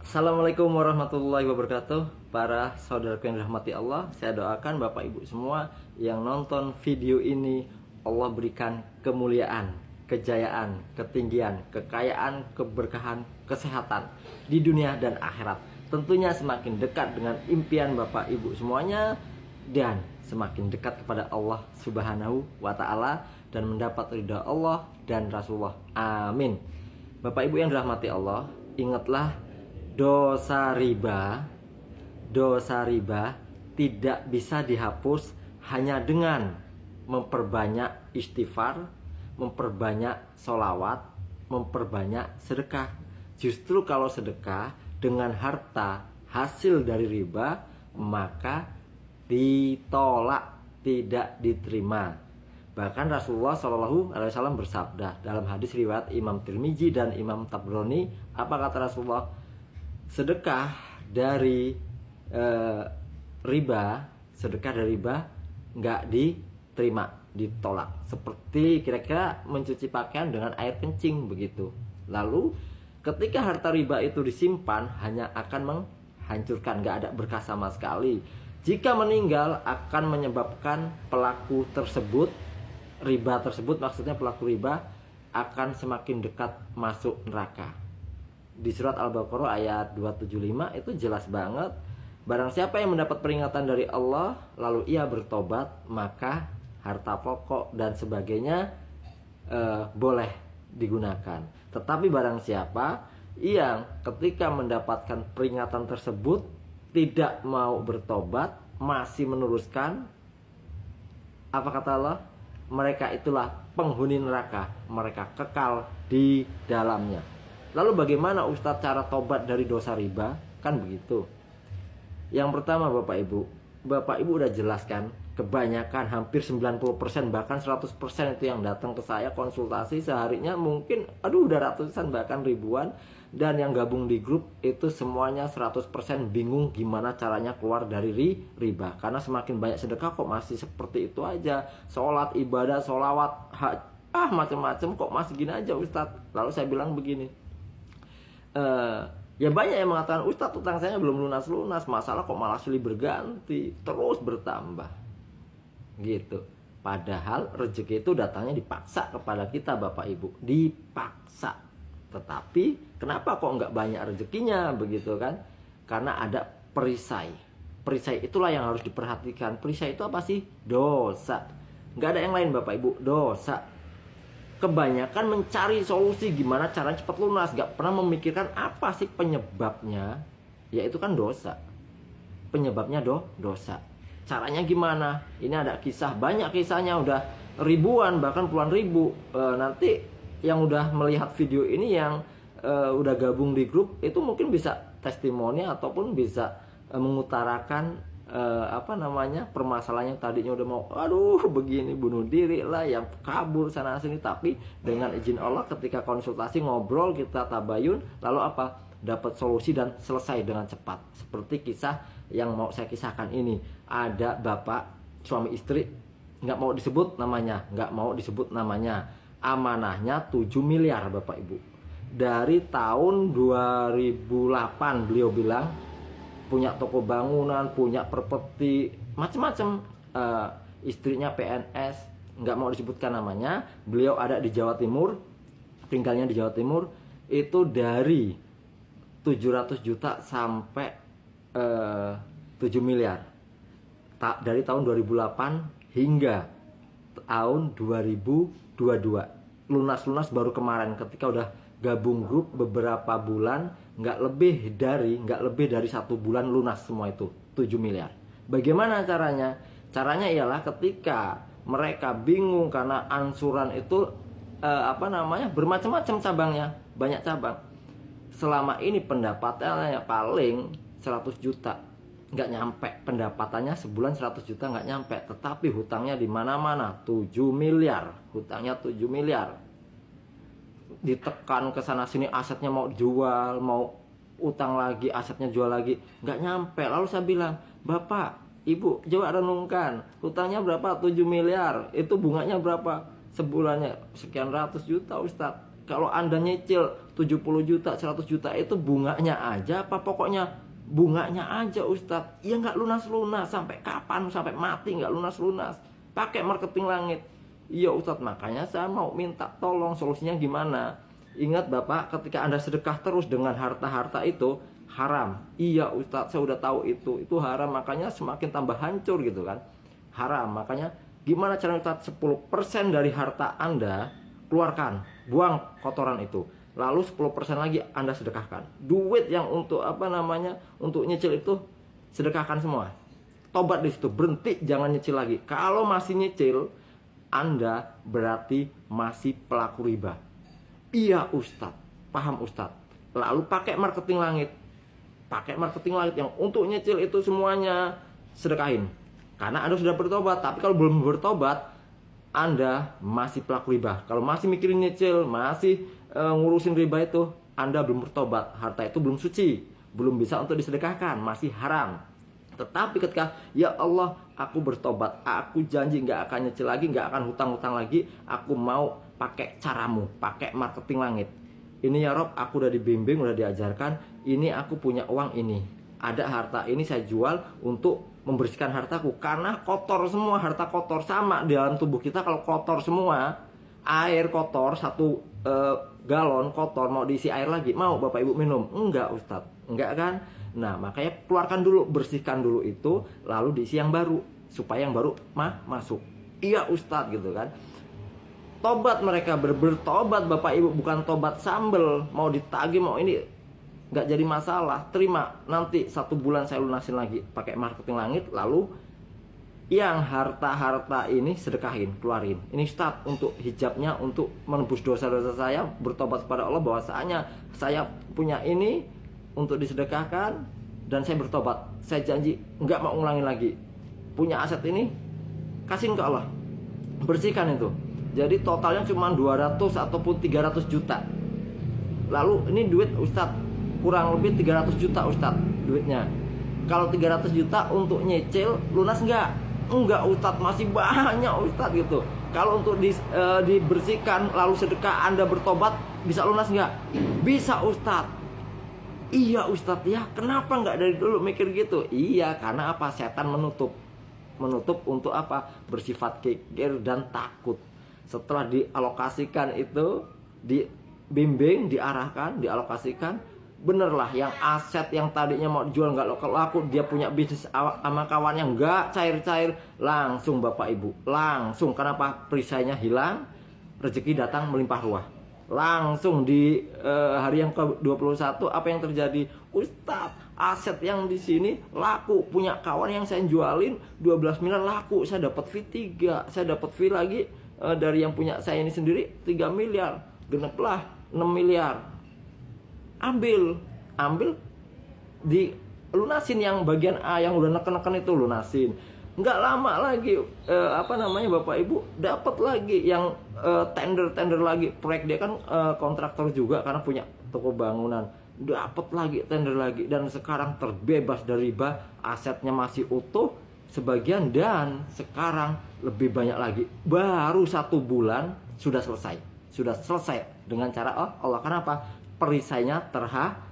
Assalamualaikum warahmatullahi wabarakatuh. Para saudaraku yang dirahmati Allah, saya doakan Bapak Ibu semua yang nonton video ini, Allah berikan kemuliaan, kejayaan, ketinggian, kekayaan, keberkahan, kesehatan di dunia dan akhirat. Tentunya semakin dekat dengan impian Bapak Ibu semuanya dan semakin dekat kepada Allah Subhanahu wa taala dan mendapat ridha Allah dan Rasulullah. Amin. Bapak Ibu yang dirahmati Allah, ingatlah dosa riba tidak bisa dihapus hanya dengan memperbanyak istighfar, memperbanyak sholawat, memperbanyak sedekah. Justru kalau sedekah dengan harta hasil dari riba, maka ditolak, tidak diterima. Bahkan Rasulullah SAW bersabda dalam hadis riwayat Imam Tirmizi dan Imam Tabrani, apa kata Rasulullah? Sedekah dari riba nggak diterima, ditolak. Seperti kira-kira mencuci pakaian dengan air kencing begitu. Lalu ketika harta riba itu disimpan, hanya akan menghancurkan, nggak ada berkah sama sekali. Jika meninggal akan menyebabkan pelaku tersebut, riba tersebut maksudnya pelaku riba, akan semakin dekat masuk neraka. Di surat Al-Baqarah ayat 275 itu jelas banget. Barang siapa yang mendapat peringatan dari Allah lalu ia bertobat, maka harta pokok dan sebagainya boleh digunakan. Tetapi barang siapa yang ketika mendapatkan peringatan tersebut tidak mau bertobat, masih meneruskan, apa kata Allah? Mereka itulah penghuni neraka, mereka kekal di dalamnya. Lalu bagaimana Ustadz cara tobat dari dosa riba? Kan begitu. Yang pertama Bapak Ibu udah jelaskan, kebanyakan hampir 90% bahkan 100% itu yang datang ke saya konsultasi seharinya mungkin udah ratusan bahkan ribuan, dan yang gabung di grup itu semuanya 100% bingung gimana caranya keluar dari riba. Karena semakin banyak sedekah kok masih seperti itu aja. Sholat, ibadah, sholawat, macam-macam kok masih gini aja Ustadz. Lalu saya bilang begini, ya banyak yang mengatakan, Ustadz utang saya belum lunas-lunas, masalah kok malah silih berganti, terus bertambah gitu. Padahal rezeki itu datangnya dipaksa kepada kita Bapak Ibu, dipaksa. Tetapi kenapa kok nggak banyak rezekinya begitu kan? Karena ada perisai. Perisai itulah yang harus diperhatikan. Perisai itu apa sih? Dosa. Nggak ada yang lain Bapak Ibu, dosa. Kebanyakan mencari solusi gimana caranya cepat lunas, gak pernah memikirkan apa sih penyebabnya. Yaitu kan dosa. Penyebabnya dosa. Caranya gimana? Ini ada kisah, banyak kisahnya, udah ribuan bahkan puluhan ribu. Nanti yang udah melihat video ini, yang udah gabung di grup itu mungkin bisa testimoni ataupun bisa mengutarakan permasalahannya. Tadinya udah mau begini, bunuh diri lah, yang kabur sana sini, tapi dengan izin Allah ketika konsultasi, ngobrol, kita tabayun, lalu dapat solusi dan selesai dengan cepat. Seperti kisah yang mau saya kisahkan ini, ada bapak suami istri, nggak mau disebut namanya, amanahnya 7 miliar Bapak Ibu. Dari tahun 2008 beliau bilang punya toko bangunan, punya properti, macam-macam. Istrinya PNS, nggak mau disebutkan namanya. Beliau ada di Jawa Timur, tinggalnya di Jawa Timur. Itu dari 700 juta sampai 7 miliar. Dari tahun 2008 hingga tahun 2022. Lunas-lunas baru kemarin ketika udah gabung grup beberapa bulan, nggak lebih dari 1 bulan lunas semua itu 7 miliar. Bagaimana caranya? Caranya ialah ketika mereka bingung karena ansuran itu bermacam-macam cabangnya, banyak cabang. Selama ini pendapatannya paling 100 juta, nggak nyampe. Pendapatannya sebulan 100 juta nggak nyampe, tetapi hutangnya di mana-mana 7 miliar. Hutangnya 7 miliar. Ditekan ke sana sini, asetnya mau jual, mau utang lagi, asetnya jual lagi, nggak nyampe. Lalu saya bilang, Bapak, Ibu, coba renungkan, hutangnya berapa? 7 miliar. Itu bunganya berapa? Sebulannya sekian ratus juta Ustadz. Kalau Anda nyicil 70 juta, 100 juta itu bunganya aja apa pokoknya bunganya aja Ustadz? Ya nggak lunas-lunas, sampai kapan? Sampai mati nggak lunas-lunas. Pakai marketing langit. Iya Ustadz, makanya saya mau minta tolong solusinya gimana. Ingat Bapak, ketika Anda sedekah terus dengan harta-harta itu haram. Iya Ustadz, saya udah tahu itu haram, makanya semakin tambah hancur gitu kan. Haram, makanya gimana cara Ustadz? 10% dari harta Anda keluarkan, buang kotoran itu. Lalu 10% lagi Anda sedekahkan. Duit yang untuk untuk nyicil itu sedekahkan semua. Tobat di situ, berhenti, jangan nyicil lagi. Kalau masih nyicil, Anda berarti masih pelaku riba. Iya Ustadz, paham Ustadz. Lalu pakai marketing langit. Pakai marketing langit yang untuk nyicil itu semuanya sedekahin. Karena Anda sudah bertobat, tapi kalau belum bertobat, Anda masih pelaku riba. Kalau masih mikirin nyicil, masih ngurusin riba itu, Anda belum bertobat. Harta itu belum suci, belum bisa untuk disedekahkan, masih haram. Tetapi ketika, ya Allah, aku bertobat, aku janji nggak akan nyicil lagi, nggak akan hutang-hutang lagi, aku mau pakai caramu, pakai marketing langit. Ini ya Rob, aku udah dibimbing, udah diajarkan, ini aku punya uang ini. Ada harta ini saya jual untuk membersihkan hartaku, karena kotor semua, harta kotor. Sama di dalam tubuh kita, kalau kotor semua, air kotor 1 galon kotor mau diisi air lagi, mau Bapak Ibu minum? Enggak Ustadz, enggak kan? Nah makanya keluarkan dulu, bersihkan dulu itu, lalu diisi yang baru, supaya yang baru masuk. Iya Ustadz gitu kan. Tobat mereka, bertobat Bapak Ibu, bukan tobat sambel, mau ditagih mau ini, nggak jadi masalah, terima, nanti 1 bulan saya lunasin lagi pakai marketing langit. Lalu yang harta-harta ini sedekahin, keluarin. Ini Ustadz untuk hijabnya, untuk menebus dosa-dosa saya, bertobat kepada Allah bahwasanya saya punya ini untuk disedekahkan dan saya bertobat, saya janji nggak mau ngulangin lagi. Punya aset ini kasihin ke Allah, bersihkan itu. Jadi totalnya cuma 200 ataupun 300 juta. Lalu ini duit Ustadz kurang lebih 300 juta Ustadz duitnya. Kalau 300 juta untuk nyicil lunas nggak? Enggak Ustadz, masih banyak Ustadz gitu. Kalau untuk dibersihkan lalu sedekah Anda bertobat, bisa lunas nggak? Bisa Ustadz. Iya Ustadz ya, kenapa nggak dari dulu mikir gitu? Iya, karena apa? Setan menutup untuk apa? Bersifat kikir dan takut. Setelah dialokasikan itu, dibimbing, diarahkan, dialokasikan, benerlah yang aset yang tadinya mau dijual nggak laku, dia punya bisnis sama kawan yang nggak cair-cair, langsung Bapak Ibu, langsung. Kenapa? Perisainya hilang, rezeki datang melimpah ruah. Langsung di hari yang ke-21 apa yang terjadi? Ustadz, aset yang di sini laku, punya kawan yang saya jualin 12 miliar laku, saya dapat fee 3, saya dapat fee lagi dari yang punya saya ini sendiri 3 miliar, geneplah 6 miliar. Ambil dilunasin yang bagian A yang udah neken-neken itu, lunasin. Nggak lama lagi Bapak Ibu dapat lagi yang tender lagi. Proyek dia kan kontraktor juga karena punya toko bangunan, dapat lagi tender lagi, dan sekarang terbebas dari riba, asetnya masih utuh sebagian, dan sekarang lebih banyak lagi. Baru 1 bulan sudah selesai dengan cara Allah. Kenapa? Perisainya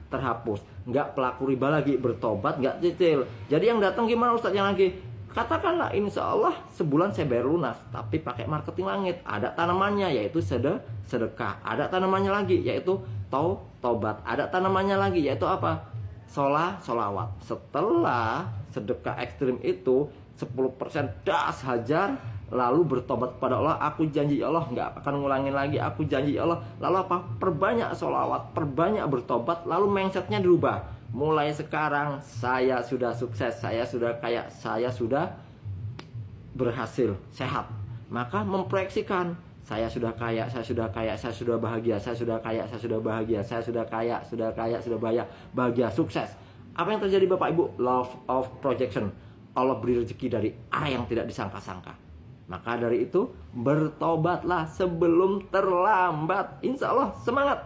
terhapus, nggak pelaku riba lagi, bertobat, nggak cicil. Jadi yang datang gimana Ustadz? Yang lagi katakanlah insya Allah sebulan saya bayar lunas, tapi pakai marketing langit. Ada tanamannya yaitu sedekah, ada tanamannya lagi yaitu tobat, ada tanamannya lagi yaitu apa? Sholawat. Setelah sedekah ekstrim itu 10% das hajar, lalu bertobat kepada Allah. Aku janji ya Allah nggak akan ngulangin lagi, aku janji ya Allah. Lalu apa? Perbanyak sholawat, perbanyak bertobat, lalu mindsetnya dirubah. Mulai sekarang saya sudah sukses, saya sudah kaya, saya sudah berhasil, sehat. Maka memproyeksikan, saya sudah kaya, saya sudah bahagia, saya sudah kaya, saya sudah bahagia, saya sudah kaya, sudah bahagia, sukses. Apa yang terjadi Bapak Ibu? Law of projection. Allah beri rezeki dari arah yang tidak disangka-sangka. Maka dari itu bertobatlah sebelum terlambat. Insya Allah, semangat.